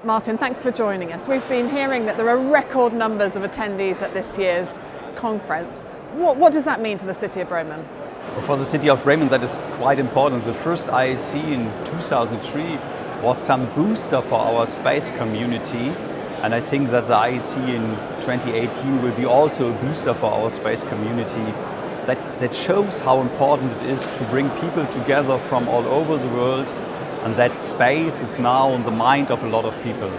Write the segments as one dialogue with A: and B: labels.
A: Martin, thanks for joining us. We've been hearing that there are record numbers of attendees at this year's conference. What does that mean to the city of Bremen?
B: Well, for the city of Bremen, that is quite important. The first IAC in 2003 was some booster for our space community. And I think that the IAC in 2018 will be also a booster for our space community. That shows how important it is to bring people together from all over the world, and that space is now in the mind of a lot of people.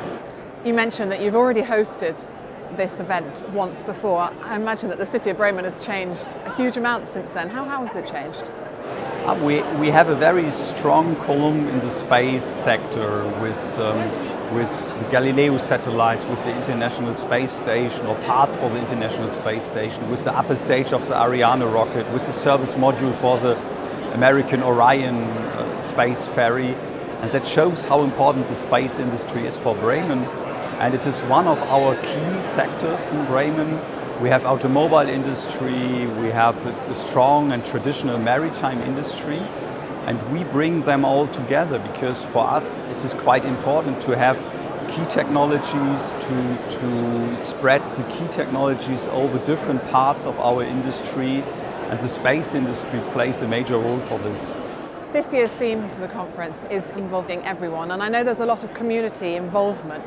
A: You mentioned that you've already hosted this event once before. I imagine that the city of Bremen has changed a huge amount since then. How has it changed?
B: We have a very strong column in the space sector with the Galileo satellites, with the International Space Station, or parts for the International Space Station, with the upper stage of the Ariane rocket, with the service module for the American Orion space ferry. And that shows how important the space industry is for Bremen. And it is one of our key sectors in Bremen. We have automobile industry, we have a strong and traditional maritime industry, and we bring them all together because for us it is quite important to have key technologies, to spread the key technologies over different parts of our industry, and the space industry plays a major role for this.
A: This year's theme to the conference is involving everyone, and I know there's a lot of community involvement.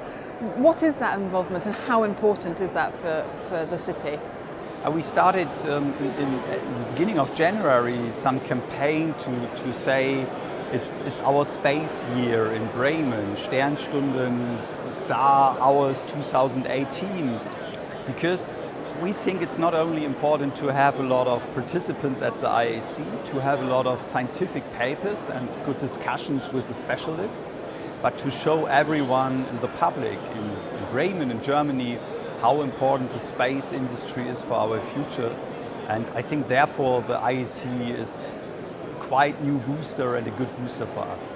A: What is that involvement and how important is that for the city?
B: We started in the beginning of January some campaign to say it's our space year in Bremen, Sternstunden, Star Hours 2018, because we think it's not only important to have a lot of participants at the IAC, to have a lot of scientific papers and good discussions with the specialists, but to show everyone in the public in Bremen, in Germany, how important the space industry is for our future. And I think therefore the IAC is quite new booster and a good booster for us.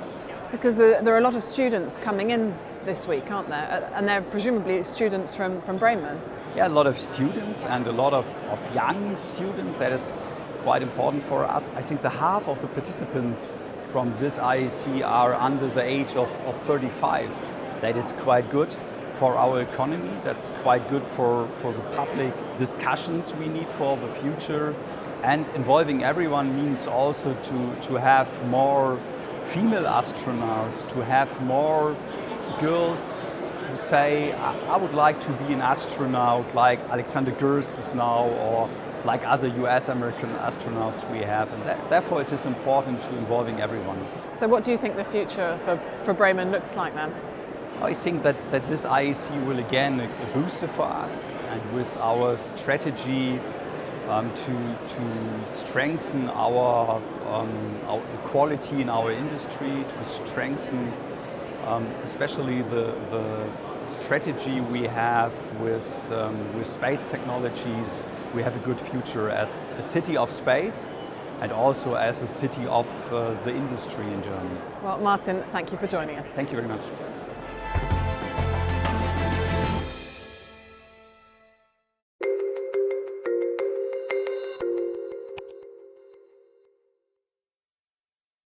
A: Because there are a lot of students coming in this week, aren't there? And they're presumably students from Bremen.
B: Yeah, a lot of students and a lot of young students. That is quite important for us. I think the half of the participants from this IAC are under the age of 35. That is quite good for our economy. That's quite good for the public discussions we need for the future. And involving everyone means also to have more female astronauts, to have more girls who say, I would like to be an astronaut like Alexander Gerst is now, or like other US American astronauts we have. And therefore it is important to involving everyone.
A: So what do you think the future for Bremen looks like then?
B: I think that this IAC will again a booster for us, and with our strategy to strengthen the quality in our industry, to strengthen especially the strategy we have with space technologies. We have a good future as a city of space and also as a city of the industry in Germany.
A: Well, Martin, thank you for joining us.
B: Thank you very much.